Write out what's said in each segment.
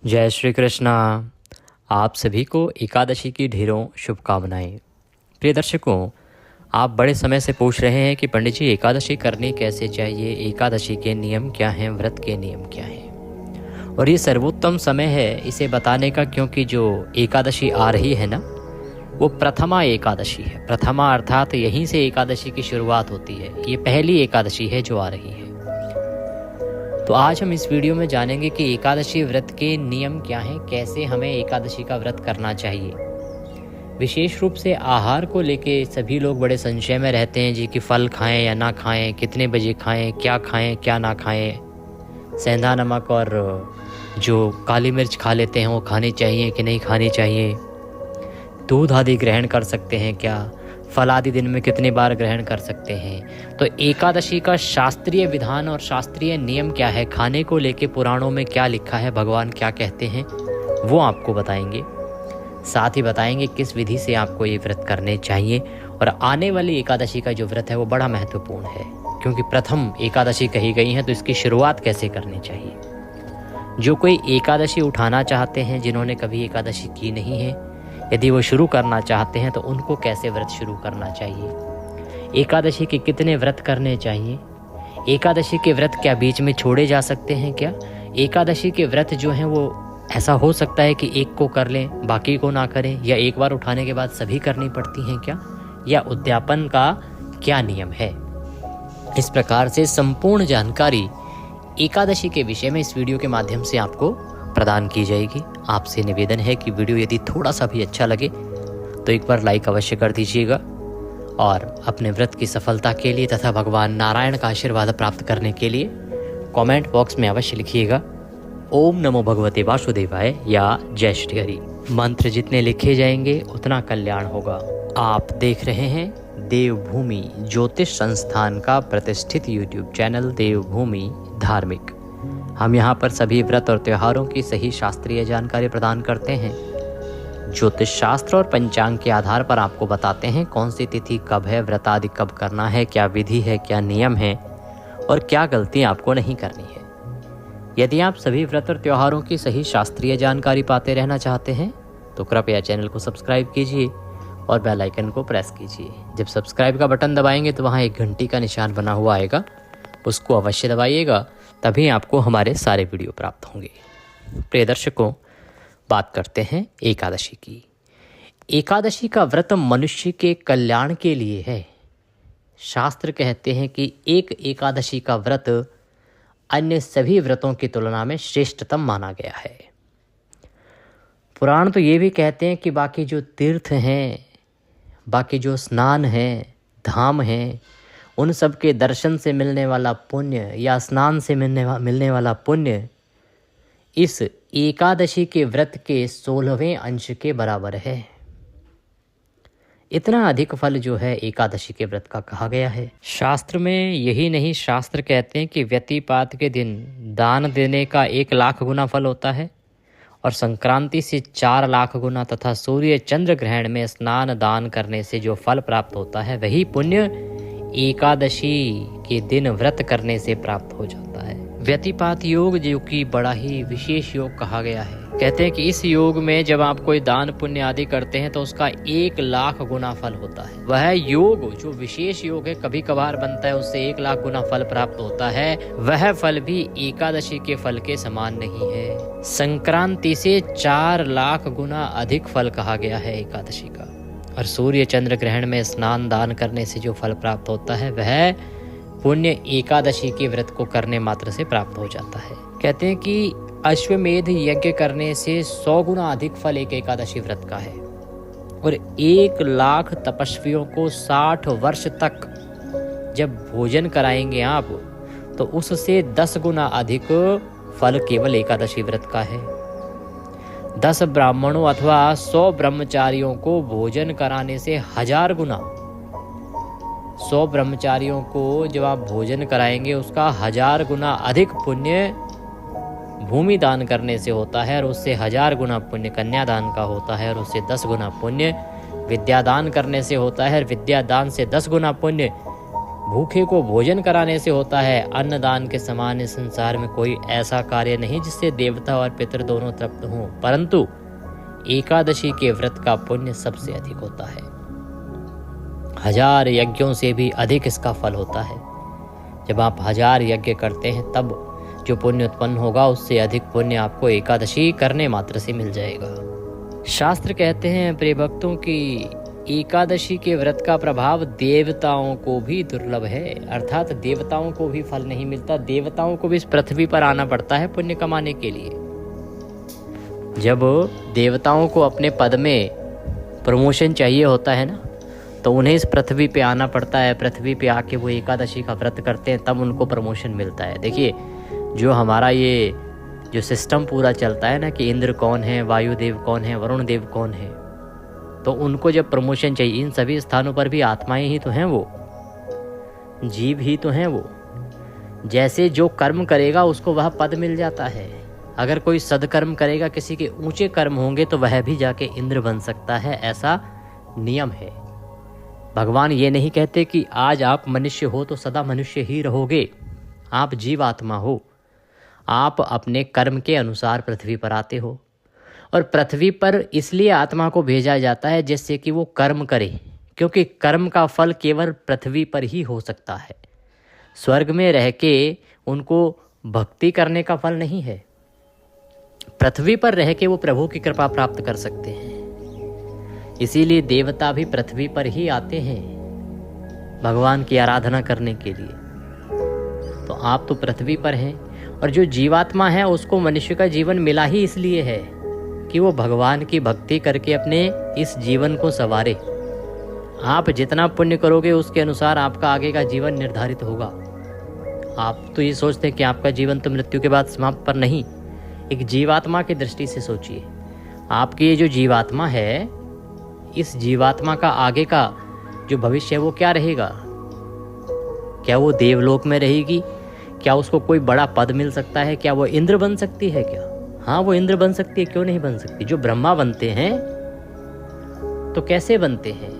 जय श्री कृष्णा। आप सभी को एकादशी की ढेरों शुभकामनाएं। प्रिय दर्शकों, आप बड़े समय से पूछ रहे हैं कि पंडित जी एकादशी करनी कैसे चाहिए, एकादशी के नियम क्या हैं, व्रत के नियम क्या हैं। और ये सर्वोत्तम समय है इसे बताने का, क्योंकि जो एकादशी आ रही है ना, वो प्रथमा एकादशी है। प्रथमा अर्थात यहीं से एकादशी की शुरुआत होती है। ये पहली एकादशी है जो आ रही है। तो आज हम इस वीडियो में जानेंगे कि एकादशी व्रत के नियम क्या हैं, कैसे हमें एकादशी का व्रत करना चाहिए। विशेष रूप से आहार को लेके सभी लोग बड़े संशय में रहते हैं जी, कि फल खाएं या ना खाएं, कितने बजे खाएं क्या ना खाएं, सेंधा नमक और जो काली मिर्च खा लेते हैं वो खानी चाहिए कि नहीं खानी चाहिए, दूध आदि ग्रहण कर सकते हैं क्या, फल आदि दिन में कितनी बार ग्रहण कर सकते हैं। तो एकादशी का शास्त्रीय विधान और शास्त्रीय नियम क्या है, खाने को लेके पुराणों में क्या लिखा है, भगवान क्या कहते हैं, वो आपको बताएंगे। साथ ही बताएंगे किस विधि से आपको ये व्रत करने चाहिए। और आने वाली एकादशी का जो व्रत है वो बड़ा महत्वपूर्ण है, क्योंकि प्रथम एकादशी कही गई है, तो इसकी शुरुआत कैसे करनी चाहिए। जो कोई एकादशी उठाना चाहते हैं, जिन्होंने कभी एकादशी की नहीं है, यदि वो शुरू करना चाहते हैं तो उनको कैसे व्रत शुरू करना चाहिए, एकादशी के कितने व्रत करने चाहिए, एकादशी के व्रत क्या बीच में छोड़े जा सकते हैं क्या, एकादशी के व्रत जो हैं वो ऐसा हो सकता है कि एक को कर लें बाकी को ना करें, या एक बार उठाने के बाद सभी करनी पड़ती हैं क्या, या उद्यापन का क्या नियम है। इस प्रकार से संपूर्ण जानकारी एकादशी के विषय में इस वीडियो के माध्यम से आपको प्रदान की जाएगी। आपसे निवेदन है कि वीडियो यदि थोड़ा सा भी अच्छा लगे तो एक बार लाइक अवश्य कर दीजिएगा, और अपने व्रत की सफलता के लिए तथा भगवान नारायण का आशीर्वाद प्राप्त करने के लिए कमेंट बॉक्स में अवश्य लिखिएगा ओम नमो भगवते वासुदेवाय या जय श्री हरि। मंत्र जितने लिखे जाएंगे उतना कल्याण होगा। आप देख रहे हैं देवभूमि ज्योतिष संस्थान का प्रतिष्ठित यूट्यूब चैनल देवभूमि धार्मिक। हम यहाँ पर सभी व्रत और त्योहारों की सही शास्त्रीय जानकारी प्रदान करते हैं। ज्योतिष शास्त्र और पंचांग के आधार पर आपको बताते हैं कौन सी तिथि कब है, व्रत आदि कब करना है, क्या विधि है, क्या नियम है और क्या गलती आपको नहीं करनी है। यदि आप सभी व्रत और त्योहारों की सही शास्त्रीय जानकारी पाते रहना चाहते हैं तो कृपया चैनल को सब्सक्राइब कीजिए और बेल आइकन को प्रेस कीजिए। जब सब्सक्राइब का बटन दबाएंगे तो वहाँ एक घंटी का निशान बना हुआ आएगा, उसको अवश्य दबाइएगा, तभी आपको हमारे सारे वीडियो प्राप्त होंगे। प्रिय दर्शकों, बात करते हैं एकादशी की। एकादशी का व्रत मनुष्य के कल्याण के लिए है। शास्त्र कहते हैं कि एक एकादशी का व्रत अन्य सभी व्रतों की तुलना में श्रेष्ठतम माना गया है। पुराण तो ये भी कहते हैं कि बाकी जो तीर्थ हैं, बाकी जो स्नान हैं, धाम हैं, उन सब के दर्शन से मिलने वाला पुण्य या स्नान से मिलने वाला पुण्य इस एकादशी के व्रत के 16वें अंश के बराबर है। इतना अधिक फल जो है एकादशी के व्रत का कहा गया है। शास्त्र में यही नहीं, शास्त्र कहते हैं कि व्यतिपात के दिन दान देने का 1 लाख गुना फल होता है, और संक्रांति से 4 लाख गुना, तथा सूर्य चंद्र ग्रहण में स्नान दान करने से जो फल प्राप्त होता है वही पुण्य एकादशी के दिन व्रत करने से प्राप्त हो जाता है। व्यतिपात योग जो कि बड़ा ही विशेष योग कहा गया है। कहते हैं कि इस योग में जब आप कोई दान पुण्य आदि करते हैं तो उसका 1 लाख गुना फल होता है। वह योग जो विशेष योग है, कभी कभार बनता है, उससे 1 लाख गुना फल प्राप्त होता है। वह फल भी एकादशी के फल के समान नहीं है। संक्रांति से 4 लाख गुना अधिक फल कहा गया है एकादशी का। और सूर्य चंद्र ग्रहण में स्नान दान करने से जो फल प्राप्त होता है वह पुण्य एकादशी के व्रत को करने मात्र से प्राप्त हो जाता है। कहते हैं कि अश्वमेध यज्ञ करने से 100 गुना अधिक फल एक एकादशी व्रत का है। और 1 लाख तपस्वियों को 60 वर्ष तक जब भोजन कराएंगे आप, तो उससे 10 गुना अधिक फल केवल एकादशी व्रत का है। 10 ब्राह्मणों अथवा 100 ब्रह्मचारियों को भोजन कराने से 1000 गुना, 100 ब्रह्मचारियों को जब आप भोजन कराएंगे उसका 1000 गुना अधिक पुण्य भूमि दान करने से होता है, और उससे 1000 गुना पुण्य कन्यादान का होता है, और उससे 10 गुना पुण्य विद्यादान करने से होता है, और विद्यादान से 10 गुना पुण्य भूखे को भोजन कराने से होता है। अन्नदान के समान इस संसार में कोई ऐसा कार्य नहीं जिससे देवता और पितृ दोनों तृप्त हों, परंतु एकादशी के व्रत का पुण्य सबसे अधिक होता है। 1000 यज्ञों से भी अधिक इसका फल होता है। जब आप 1000 यज्ञ करते हैं तब जो पुण्य उत्पन्न होगा उससे अधिक पुण्य आपको एकादशी करने मात्र से मिल जाएगा। शास्त्र कहते हैं प्रिय भक्तों की एकादशी के व्रत का प्रभाव देवताओं को भी दुर्लभ है, अर्थात देवताओं को भी फल नहीं मिलता। देवताओं को भी इस पृथ्वी पर आना पड़ता है पुण्य कमाने के लिए। जब देवताओं को अपने पद में प्रमोशन चाहिए होता है ना, तो उन्हें इस पृथ्वी पे आना पड़ता है। पृथ्वी पे आके वो एकादशी का व्रत करते हैं, तब उनको प्रमोशन मिलता है। देखिए जो हमारा ये जो सिस्टम पूरा चलता है ना कि इंद्र कौन है, वायुदेव कौन है, वरुण देव कौन है, तो उनको जब प्रमोशन चाहिए, इन सभी स्थानों पर भी आत्माएं ही तो हैं, वो जीव ही तो हैं। वो जैसे जो कर्म करेगा उसको वह पद मिल जाता है। अगर कोई सदकर्म करेगा, किसी के ऊंचे कर्म होंगे, तो वह भी जाके इंद्र बन सकता है, ऐसा नियम है। भगवान ये नहीं कहते कि आज आप मनुष्य हो तो सदा मनुष्य ही रहोगे। आप जीवात्मा हो, आप अपने कर्म के अनुसार पृथ्वी पर आते हो, और पृथ्वी पर इसलिए आत्मा को भेजा जाता है जिससे कि वो कर्म करे, क्योंकि कर्म का फल केवल पृथ्वी पर ही हो सकता है। स्वर्ग में रह के उनको भक्ति करने का फल नहीं है। पृथ्वी पर रह के वो प्रभु की कृपा प्राप्त कर सकते हैं। इसीलिए देवता भी पृथ्वी पर ही आते हैं भगवान की आराधना करने के लिए। तो आप तो पृथ्वी पर हैं, और जो जीवात्मा है उसको मनुष्य का जीवन मिला ही इसलिए है कि वो भगवान की भक्ति करके अपने इस जीवन को संवारे। आप जितना पुण्य करोगे उसके अनुसार आपका आगे का जीवन निर्धारित होगा। आप तो ये सोचते हैं कि आपका जीवन तो मृत्यु के बाद समाप्त, पर नहीं। एक जीवात्मा की दृष्टि से सोचिए, आपकी ये जो जीवात्मा है, इस जीवात्मा का आगे का जो भविष्य है वो क्या रहेगा? क्या वो देवलोक में रहेगी? क्या उसको कोई बड़ा पद मिल सकता है? क्या वो इंद्र बन सकती है? क्या हाँ, वो इंद्र बन सकती है, क्यों नहीं बन सकती? जो ब्रह्मा बनते हैं तो कैसे बनते हैं,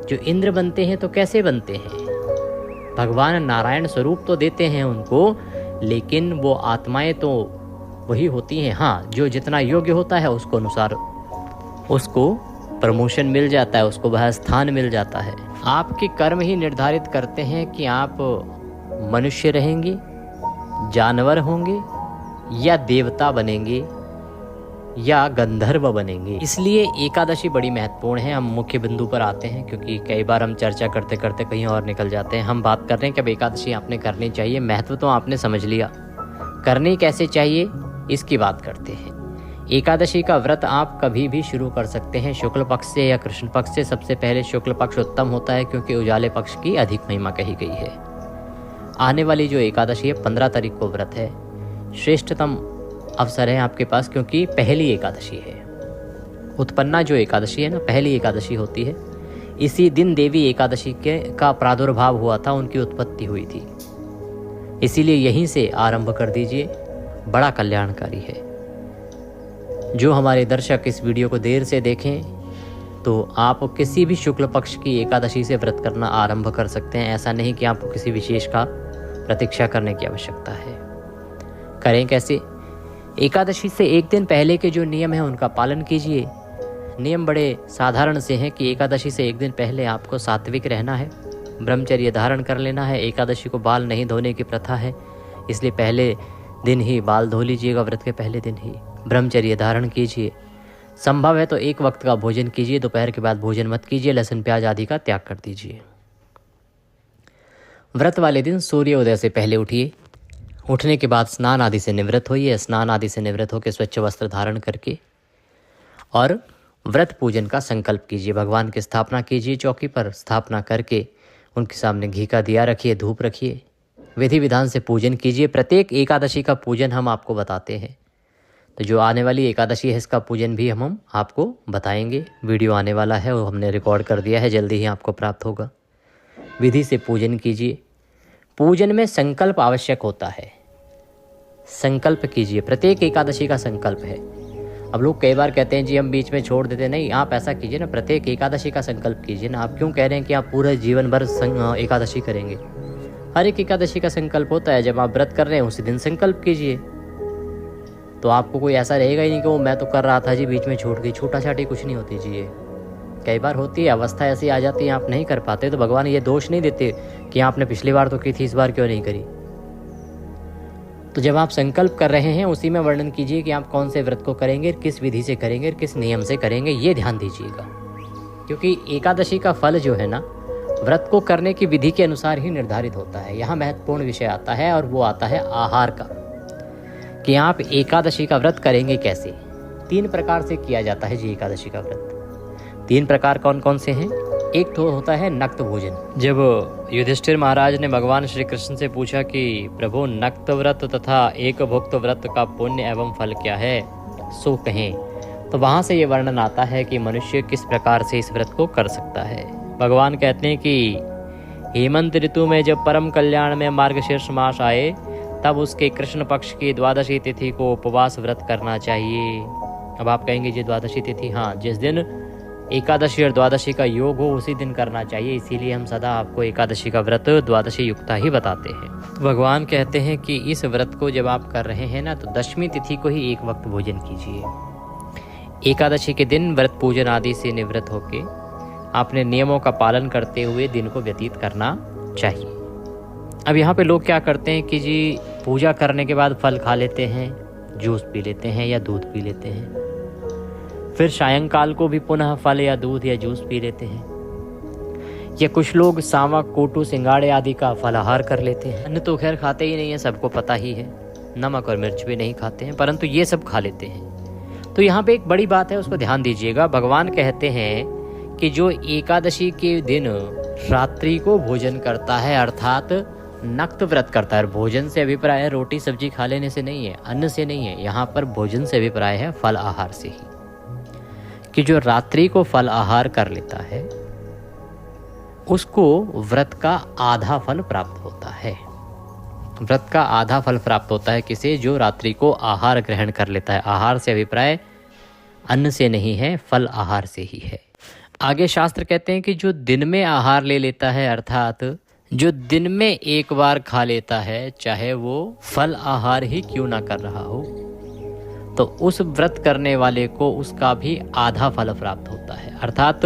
जो इंद्र बनते हैं तो कैसे बनते हैं? भगवान नारायण स्वरूप तो देते हैं उनको, लेकिन वो आत्माएं तो वही होती हैं। हाँ, जो जितना योग्य होता है उसको अनुसार उसको प्रमोशन मिल जाता है, उसको वह स्थान मिल जाता है। आपके कर्म ही निर्धारित करते हैं कि आप मनुष्य रहेंगे, जानवर होंगे, या देवता बनेंगे, या गंधर्व बनेंगे। इसलिए एकादशी बड़ी महत्वपूर्ण है। हम मुख्य बिंदु पर आते हैं, क्योंकि कई बार हम चर्चा करते करते कहीं और निकल जाते हैं। हम बात कर रहे हैं कि अब एकादशी आपने करनी चाहिए। महत्व तो आपने समझ लिया, करनी कैसे चाहिए इसकी बात करते हैं। एकादशी का व्रत आप कभी भी शुरू कर सकते हैं, शुक्ल पक्ष से या कृष्ण पक्ष से। सबसे पहले शुक्ल पक्ष उत्तम होता है, क्योंकि उजाले पक्ष की अधिक महिमा कही गई है। आने वाली जो एकादशी है 15 तारीख को व्रत है, श्रेष्ठतम अवसर है आपके पास, क्योंकि पहली एकादशी है। उत्पन्ना जो एकादशी है ना, पहली एकादशी होती है। इसी दिन देवी एकादशी का प्रादुर्भाव हुआ था, उनकी उत्पत्ति हुई थी। इसीलिए यहीं से आरंभ कर दीजिए, बड़ा कल्याणकारी है। जो हमारे दर्शक इस वीडियो को देर से देखें, तो आप किसी भी शुक्ल पक्ष की एकादशी से व्रत करना आरंभ कर सकते हैं। ऐसा नहीं कि आपको किसी विशेष का प्रतीक्षा करने की आवश्यकता है। करें कैसे? एकादशी से एक दिन पहले के जो नियम हैं उनका पालन कीजिए। नियम बड़े साधारण से हैं कि एकादशी से एक दिन पहले आपको सात्विक रहना है, ब्रह्मचर्य धारण कर लेना है। एकादशी को बाल नहीं धोने की प्रथा है, इसलिए पहले दिन ही बाल धो लीजिएगा। व्रत के पहले दिन ही ब्रह्मचर्य धारण कीजिए। संभव है तो एक वक्त का भोजन कीजिए, दोपहर के बाद भोजन मत कीजिए। लहसुन प्याज आदि का त्याग कर दीजिए। व्रत वाले दिन सूर्योदय से पहले उठिए। उठने के बाद स्नान आदि से निवृत्त होइए। स्नान आदि से निवृत्त होकर स्वच्छ वस्त्र धारण करके और व्रत पूजन का संकल्प कीजिए। भगवान की स्थापना कीजिए, चौकी पर स्थापना करके उनके सामने घी का दिया रखिए, धूप रखिए, विधि विधान से पूजन कीजिए। प्रत्येक एकादशी का पूजन हम आपको बताते हैं, तो जो आने वाली एकादशी है इसका पूजन भी हम आपको बताएंगे। वीडियो आने वाला है, वो हमने रिकॉर्ड कर दिया है, जल्दी ही आपको प्राप्त होगा। विधि से पूजन कीजिए। पूजन में संकल्प आवश्यक होता है, संकल्प कीजिए। प्रत्येक एकादशी का संकल्प है। अब लोग कई बार कहते हैं जी हम बीच में छोड़ देते, नहीं, आप ऐसा कीजिए ना, प्रत्येक एकादशी का संकल्प कीजिए ना। आप क्यों कह रहे हैं कि आप पूरे जीवन भर एकादशी करेंगे? हर एक एकादशी का संकल्प होता है, जब आप व्रत कर रहे हैं उसी दिन संकल्प कीजिए। तो आपको कोई ऐसा रहेगा ही नहीं कि वो मैं तो कर रहा था जी बीच में छूट गई। छूटा छाटी कुछ नहीं होती जी। ये कई बार होती है, अवस्था ऐसी आ जाती है आप नहीं कर पाते, तो भगवान ये दोष नहीं देते कि आपने पिछली बार तो की थी, इस बार क्यों नहीं करी। तो जब आप संकल्प कर रहे हैं उसी में वर्णन कीजिए कि आप कौन से व्रत को करेंगे, किस विधि से करेंगे, किस नियम से करेंगे, ये ध्यान दीजिएगा। क्योंकि एकादशी का फल जो है ना, व्रत को करने की विधि के अनुसार ही निर्धारित होता है। यहाँ महत्वपूर्ण विषय आता है और वो आता है आहार का, कि आप एकादशी का व्रत करेंगे कैसे। 3 प्रकार से किया जाता है जी एकादशी का व्रत। 3 प्रकार कौन कौन से हैं? एक तो होता है नक्त भोजन। जब युधिष्ठिर महाराज ने भगवान श्री कृष्ण से पूछा कि प्रभु नक्त व्रत तथा एक भुक्त व्रत का पुण्य एवं फल क्या है, सो कहें, तो वहाँ से ये वर्णन आता है कि मनुष्य किस प्रकार से इस व्रत को कर सकता है। भगवान कहते हैं कि हेमंत ऋतु में जब परम कल्याण में मार्गशीर्ष मास आए, तब उसके कृष्ण पक्ष की द्वादशी तिथि को उपवास व्रत करना चाहिए। अब आप कहेंगे जी द्वादशी तिथि, हाँ, जिस दिन एकादशी और द्वादशी का योग हो उसी दिन करना चाहिए, इसीलिए हम सदा आपको एकादशी का व्रत द्वादशी युक्ता ही बताते हैं। तो भगवान कहते हैं कि इस व्रत को जब आप कर रहे हैं ना, तो दशमी तिथि को ही एक वक्त भोजन कीजिए। एकादशी के दिन व्रत पूजन आदि से निवृत्त होके आपने नियमों का पालन करते हुए दिन को व्यतीत करना चाहिए। अब यहाँ पे लोग क्या करते हैं कि जी पूजा करने के बाद फल खा लेते हैं, जूस पी लेते हैं या दूध पी लेते हैं, फिर सायंकाल को भी पुनः फल या दूध या जूस पी लेते हैं। या कुछ लोग सांवा, कोटू, सिंगाड़े आदि का फलाहार कर लेते हैं। अन्न तो खैर खाते ही नहीं है, सबको पता ही है, नमक और मिर्च भी नहीं खाते हैं, परंतु ये सब खा लेते हैं। तो यहाँ पे एक बड़ी बात है, उसको ध्यान दीजिएगा। भगवान कहते हैं कि जो एकादशी के दिन रात्रि को भोजन करता है, अर्थात नक्त व्रत करता है, भोजन से अभिप्राय है रोटी सब्जी खा लेने से नहीं है, अन्न से नहीं है, यहाँ पर भोजन से अभिप्राय है फल आहार से ही, कि जो रात्रि को फल आहार कर लेता है उसको व्रत का आधा फल प्राप्त होता है। व्रत का आधा फल प्राप्त होता है किसे? जो रात्रि को आहार ग्रहण कर लेता है। आहार से अभिप्राय अन्न से नहीं है, फल आहार से ही है। आगे शास्त्र कहते हैं कि जो दिन में आहार ले लेता है, अर्थात जो दिन में एक बार खा लेता है, चाहे वो फल आहार ही क्यों ना कर रहा हो, तो उस व्रत करने वाले को उसका भी आधा फल प्राप्त होता है। अर्थात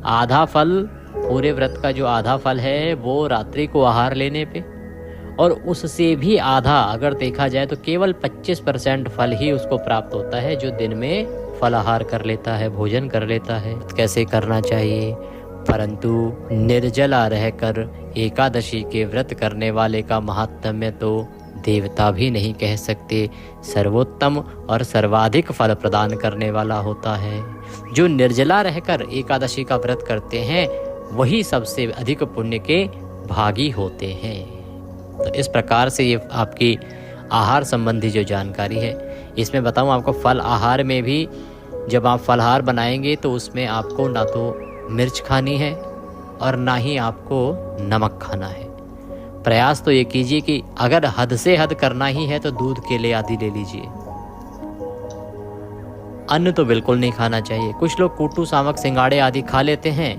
आधा फल, पूरे व्रत का जो आधा फल है वो रात्रि को आहार लेने पे, और उससे भी आधा अगर देखा जाए तो केवल 25% फल ही उसको प्राप्त होता है जो दिन में फलाहार कर लेता है, भोजन कर लेता है। कैसे करना चाहिए? परंतु निर्जला रहकर एकादशी के व्रत करने वाले का महात्म्य तो देवता भी नहीं कह सकते, सर्वोत्तम और सर्वाधिक फल प्रदान करने वाला होता है। जो निर्जला रहकर एकादशी का व्रत करते हैं वही सबसे अधिक पुण्य के भागी होते हैं। तो इस प्रकार से ये आपकी आहार संबंधी जो जानकारी है, इसमें बताऊं आपको, फल आहार में भी जब आप फलाहार बनाएंगे तो उसमें आपको ना तो मिर्च खानी है और ना ही आपको नमक खाना है। प्रयास तो ये कीजिए कि अगर हद से हद करना ही है तो दूध केले आदि ले लीजिए। अन्न तो बिल्कुल नहीं खाना चाहिए। कुछ लोग कूटू, सामक, सिंगाड़े आदि खा लेते हैं।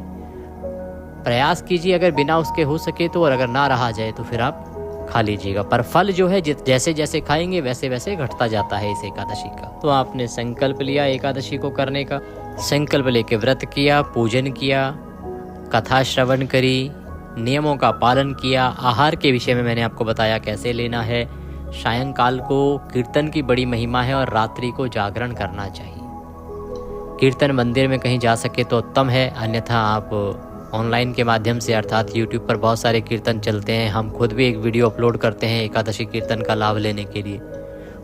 प्रयास कीजिए अगर बिना उसके हो सके तो, और अगर ना रहा जाए तो फिर आप खा लीजिएगा। पर फल जो है जैसे जैसे खाएंगे वैसे वैसे घटता जाता है इस एकादशी का। तो आपने संकल्प लिया एकादशी को करने का, संकल्प लेके व्रत किया, पूजन किया, कथा श्रवण करी, नियमों का पालन किया। आहार के विषय में मैंने आपको बताया कैसे लेना है। सायंकाल को कीर्तन की बड़ी महिमा है और रात्रि को जागरण करना चाहिए। कीर्तन मंदिर में कहीं जा सके तो उत्तम है, अन्यथा आप ऑनलाइन के माध्यम से, अर्थात यूट्यूब पर बहुत सारे कीर्तन चलते हैं। हम खुद भी एक वीडियो अपलोड करते हैं एकादशी कीर्तन का लाभ लेने के लिए।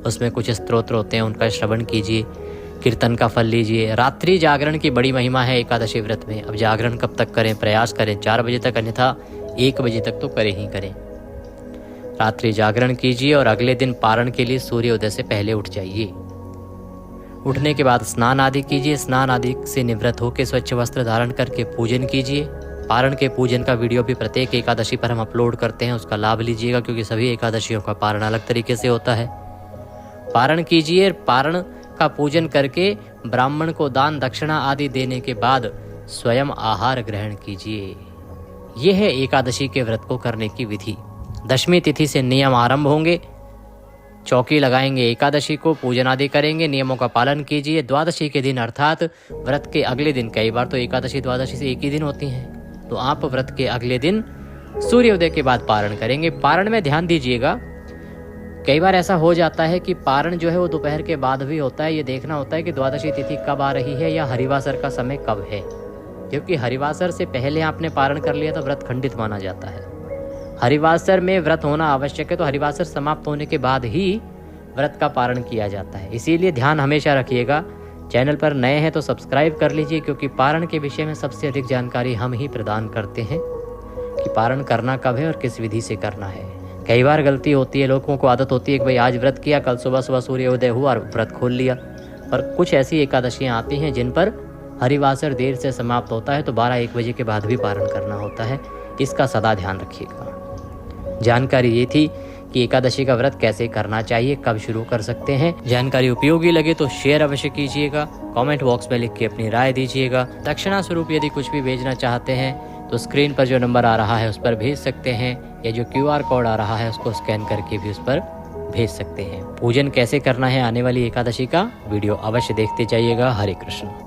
उसमें कुछ स्तोत्र होते हैं, उनका श्रवण कीजिए, कीर्तन का फल लीजिए। रात्रि जागरण की बड़ी महिमा है एकादशी व्रत में। अब जागरण कब तक करें? प्रयास करें 4 बजे तक, अन्यथा 1 बजे तक तो करें ही करें। रात्रि जागरण कीजिए और अगले दिन पारण के लिए सूर्योदय से पहले उठ जाइए। उठने के बाद स्नान आदि कीजिए। स्नान आदि से निवृत्त होकर स्वच्छ वस्त्र धारण करके पूजन कीजिए। पारण के पूजन का वीडियो भी प्रत्येक एकादशी पर हम अपलोड करते हैं, उसका लाभ लीजिएगा, क्योंकि सभी एकादशियों का पारण अलग तरीके से होता है। पारण कीजिए। पारण का पूजन करके ब्राह्मण को दान दक्षिणा आदि देने के बाद स्वयं आहार ग्रहण कीजिए। यह है एकादशी के व्रत को करने की विधि। दशमी तिथि से नियम आरंभ होंगे। चौकी लगाएंगे एकादशी को, पूजन आदि करेंगे, नियमों का पालन कीजिए। द्वादशी के दिन अर्थात व्रत के अगले दिन, कई बार तो एकादशी द्वादशी से एक ही दिन होती हैं, तो आप व्रत के अगले दिन सूर्योदय के बाद पारण करेंगे। पारण में ध्यान दीजिएगा, कई बार ऐसा हो जाता है कि पारण जो है वो दोपहर के बाद भी होता है। ये देखना होता है कि द्वादशी तिथि कब आ रही है या हरिवासर का समय कब है, क्योंकि हरिवासर से पहले आपने पारण कर लिया तो व्रत खंडित माना जाता है। हरिवासर में व्रत होना आवश्यक है, तो हरिवासर समाप्त होने के बाद ही व्रत का पारण किया जाता है। इसीलिए ध्यान हमेशा रखिएगा। चैनल पर नए हैं तो सब्सक्राइब कर लीजिए, क्योंकि पारण के विषय में सबसे अधिक जानकारी हम ही प्रदान करते हैं कि पारण करना कब है और किस विधि से करना है। कई बार गलती होती है, लोगों को आदत होती है कि भाई आज व्रत किया, कल सुबह सुबह सूर्योदय हुआ और व्रत खोल लिया। पर कुछ ऐसी एकादशियाँ आती हैं जिन पर हरिवासर देर से समाप्त होता है, तो 12-1 बजे के बाद भी पारण करना होता है। इसका सदा ध्यान रखिएगा। जानकारी ये थी कि एकादशी का व्रत कैसे करना चाहिए, कब शुरू कर सकते हैं। जानकारी उपयोगी लगे तो शेयर अवश्य कीजिएगा, कमेंट बॉक्स में लिख के अपनी राय दीजिएगा। दक्षिणा स्वरूप यदि कुछ भी भेजना चाहते हैं तो स्क्रीन पर जो नंबर आ रहा है उस पर भेज सकते हैं, या जो QR कोड आ रहा है उसको स्कैन करके भी उस पर भेज सकते हैं। पूजन कैसे करना है आने वाली एकादशी का वीडियो अवश्य देखते जाइएगा। हरे कृष्ण।